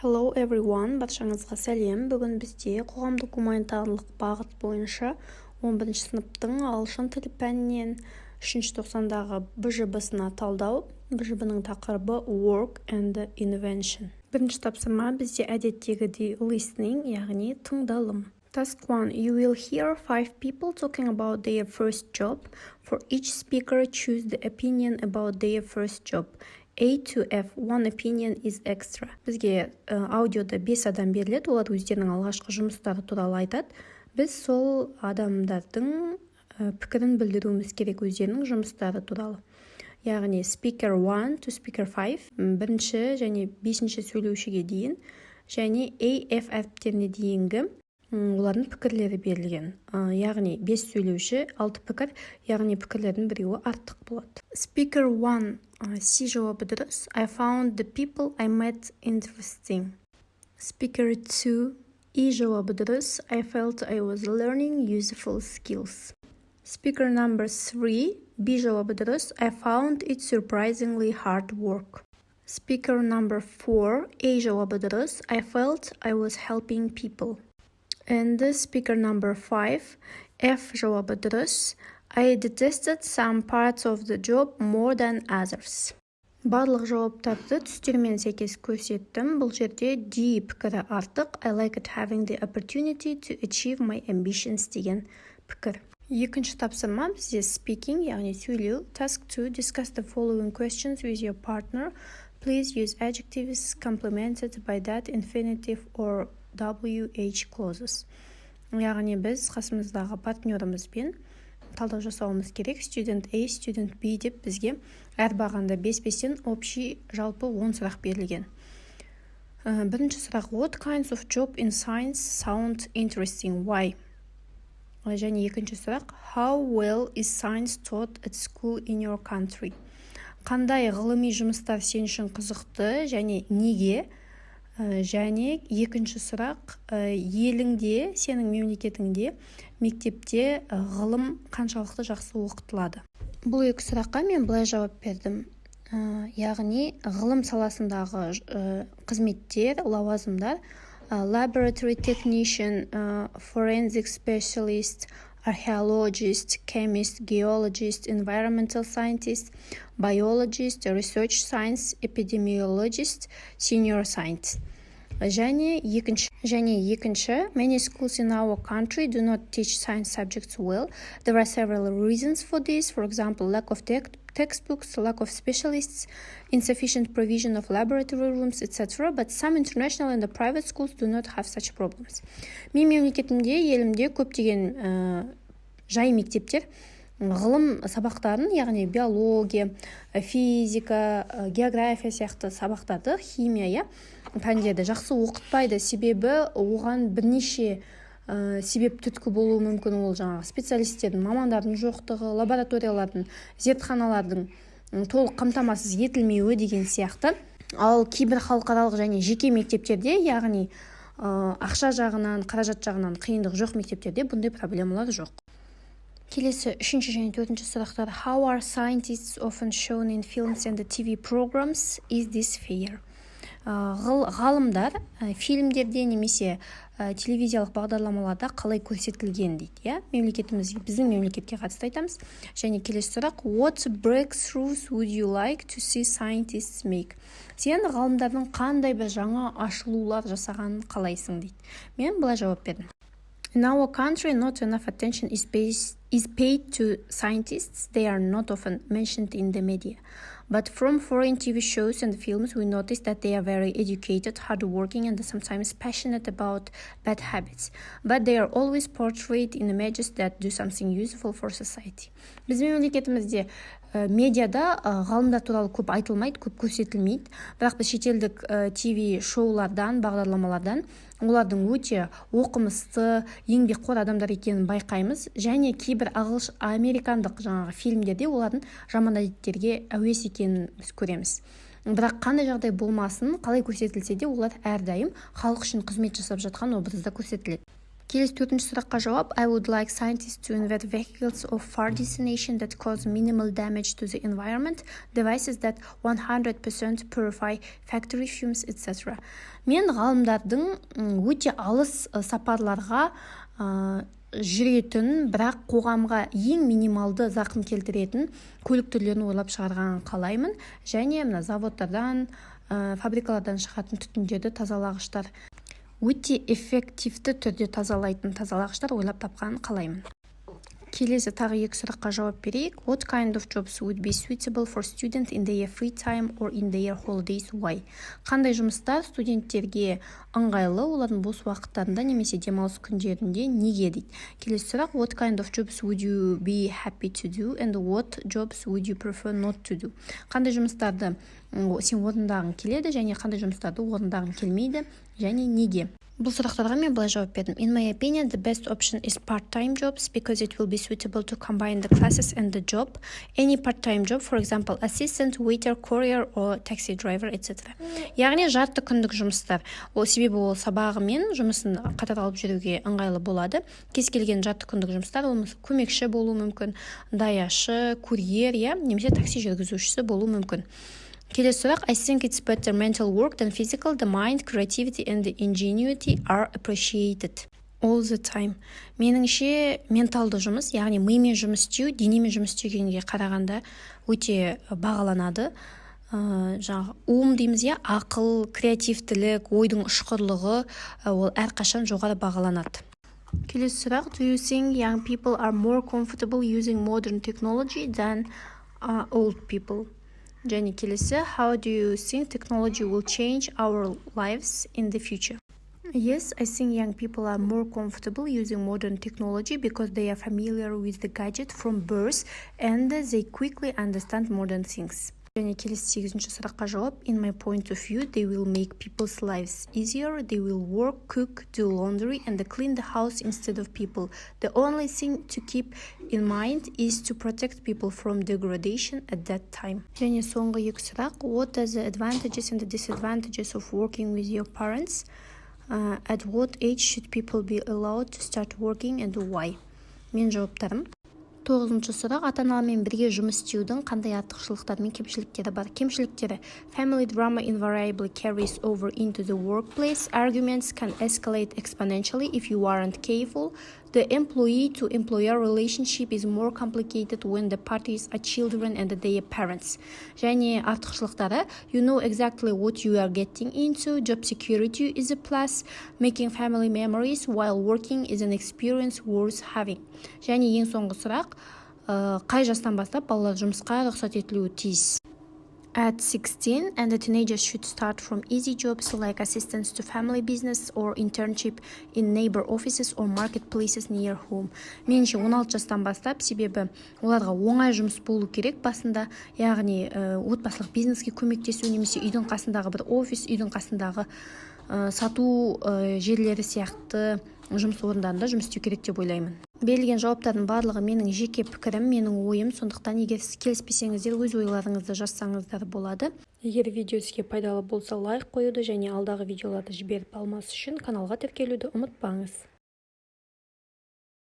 Hello everyone, баршаңызға сәлем. Бүгін бізде қоғамдық гуманитарлық бағыт бойынша 11 сыныптың ағылшын тілі пәнінен 3 тоқсандағы БЖБ-сына талдау. БЖБ-ның тақырыбы Work and Invention. Бірінші тапсырма бізде әдеттегідей listening, яғни тыңдалым. Task 1. You will hear 5 people talking about their first job. For each speaker, choose the opinion about their first job. A to F. One opinion is extra. Бізге аудиода 5 адам беріледі, олар өздерінің алғашқы жұмыстары туралы айтады. Біз сол адамдардың пікірін білдіруіміз керек өздерінің жұмыстары туралы. Яғни speaker 1 to speaker 5, бірінші және 5-ші сөйлеушіге дейін, және AF әріптеріне дейінгі олардың пікірлері берілген. Яғни 5 сөйлеуші, 6 пікір, яғни пікірлердің біреуі артық болады. Speaker 1, C жауабы дұрыс. I found the people I met interesting. Speaker 2, E жауабы дұрыс. I felt I was learning useful skills. Speaker number 3, B жауабы дұрыс. I found it surprisingly hard work. Speaker number 4, A жауабы дұрыс. I felt I was helping people. And speaker number 5, F жауабы дұрыс. I detested some parts of the job more than others. Барлық жауаптарды түстермен сәйкес көрсеттім. Бұл жерде D пікірі артық. I liked having the opportunity to achieve my ambitions деген пікір. Екінші тапсырма бізде speaking, яғни сөйлеу. Task 2. Discuss the following questions with your partner. Please use adjectives complemented by that infinitive or WH clauses. Яғни біз қасымыздағы партнерімізбен талдау жасауымыз керек. Student A, Student B деп бізге әр бағанда 5-5-тен общий жалпы 10 сұрақ берілген. Бірінші сұрақ: What kinds of job in science sound interesting? Why? Және екінші сұрақ: How well is science taught at school in your country? Қандай ғылыми жұмыстар сен үшін қызықты және неге? Және екінші сұрақ: еліңде, сенің мемлекетіңде мектепте ғылым қаншалықты жақсы оқытылады? Бұл екі сұраққа мен былай жауап бердім. Яғни ғылым саласындағы қызметтер, лауазымдар: laboratory technician, forensic specialist, archaeologist, chemist, geologist, environmental scientist, biologist, research science, epidemiologist, senior scientist. Және екінші, many schools in our country do not teach science subjects well. There are several reasons for this. For example, lack of textbooks, lack of specialists, insufficient provision of laboratory rooms, etc. But some international and the private schools do not have such problems. Мен мемлекетімде, елімде көптеген жай мектептер ғылым сабақтарын, яғни биология, физика, география сияқты сабақтарды, химия, пәндерді жақсы оқытпайды. Себебі оған бірнеше себеп түрткі болуы мүмкін. Ол жаңағы специалистердің, мамандардың жоқтығы, лабораториялардың, зертханалардың толық қамтамасыз етілмеуі деген сияқты. Ал кейбір халықаралық және жеке мектептерде, яғни ақша жағынан, қаражат жағынан қиындық жоқ мектептерде бұндай проблемалар жоқ. Келесі 3-ші және 4-ші сұрақтар: How are scientists often shown in films and TV programs? Is this fair? Ғалымдар фильмдерде немесе телевизиялық бағдарламаларда қалай көрсетілген дейді. Біздің мемлекетке қатысты айтамыз. Және келесі сұрақ: What breakthroughs would you like to see scientists make? Сен ғалымдардың қандай бір жаңа ашылулар жасағанын қалайсың дейді. Мен былай жауап бердім. In our country, not enough attention is paid to scientists. They are not often mentioned in the media. But from foreign TV shows and films, we notice that they are very educated, hardworking, and sometimes passionate about bad habits. But they are always portrayed in images that do something useful for society. Біздің мемлекетімізде медиада ғалымдар туралы көп айтылмайды, көп көрсетілмейді. Бірақ біз шетелдік TV шоулардан, бағдарламалардан олардың өте оқымысты, еңбекқор адамдар екенін байқаймыз. Және кейбір американдық жаңағы фильмдерде олардың жаман әдеттерге әуес екенін біз көреміз. Бірақ қандай жағдай болмасын, қалай көрсетілсе де олар әрдайым халық үшін қызмет жасап жатқан образда көрсетіледі. Келесі 4-ші сұраққа жауап. I would like scientists to invent vehicles of far destination that cause minimal damage to the environment, devices that 100% purify factory fumes, etc. Мен ғалымдардың өте алыс сапарларға жүретін, бірақ қоғамға ең минималды зақым келтіретін көлік түрлерін ойлап шығарғанын қалаймын. Және мына заводтардан, фабрикалардан шығатын түтіндерді тазалағыштар, өте эффективті түрде тазалайтын тазалағыштар ойлап тапқанын қалаймын. Келесі тағы 2 сұраққа жауап берейік. What kind of jobs would be suitable for students in their free time or in their holidays? Why? Қандай жұмыстар студенттерге ыңғайлы, олардың бос уақыттарында немесе демалыс күндерінде неге дейді. Келесі сұрақ. What kind of jobs would you be happy to do and what jobs would you prefer not to do? Қандай жұмыстарды сен орындағың келеді және қандай жұмыстарды орындағың келмейді және неге? Бұл сұрақтарға мен былай жауап бердім. In my opinion, the best option is part-time jobs because it will be suitable to combine the classes and the job. Any part-time job, for example, assistant, waiter, courier or taxi driver, etc. Яғни жарты күндік жұмыстар. Себебі ол сабағы мен жұмысын қатар алып жүруге ыңғайлы болады. Кез келген жарты күндік жұмыстар, ол көмекші болуы мүмкін, даяшы, курьер, немесе такси жүргізушісі болуы мүмкін. Келесі сұрақ. I think it's better mental work than physical. The mind, creativity and the ingenuity are appreciated all the time. Меніңше менталды жұмыс, яғни мимен жұмыс істеу, денемен жұмыс істегенге қарағанда өте бағаланады. Жаңағы ум дейміз, ақыл, креативтілік, ойдың ұшқырлығы ол әрқашан жоғары бағаланады. Келесі сұрақ. Do you think young people are more comfortable using modern technology than old people? Және келесі. How do you think technology will change our lives in the future? Yes, I think young people are more comfortable using modern technology because they are familiar with the gadget from birth and they quickly understand modern things. Және келесі 8-ші сұраққа жауап. In my point of view, they will make people's lives easier. They will work, cook, do laundry and clean the house instead of people. The only thing to keep in mind is to protect people from degradation at that time. Және соңғы 2 сұрақ. What are the advantages and the disadvantages of working with your parents? At what age should people be allowed to start working and why? Мен жауаптарым. 9-ші сұрақ. Ата-аналармен бірге жұмыс істеудің қандай артықшылықтары мен кемшіліктері бар? Кемшіліктері. Family drama invariably carries over into the workplace. Arguments can escalate exponentially if you aren't careful. The employee-to-employer relationship is more complicated when the parties are children and their parents. Және артықшылықтары. You know exactly what you are getting into. Job security is a plus. Making family memories while working is an experience worth having. Және ең соңғы сұрақ. Қай жастан бастап балалар жұмысқа рұқсат етілуі тиіс? At 16, and the teenagers should start from easy jobs like assistance to family business or internship in neighbor offices or marketplaces near home. Меніңше 16 жастан бастап, себебі оларға оңай жұмыс болу керек басында, яғни отбасылық бизнеске көмектесу немесе үйдің қасындағы бір офис, үйдің қасындағы сату жерлері сияқты жұмыс орындарында жұмыс істеу керек деп ойлаймын. Берілген жауаптардың барлығы менің жеке пікірім, менің ойым, сондықтан егер сіз келіспесеңіздер өз ойларыңызды жазсаңыздар болады. Егер видео сізге пайдалы болса, лайк қоюды және алдағы видеоларды жіберіп алмас үшін каналға тіркелуді ұмытпаңыз.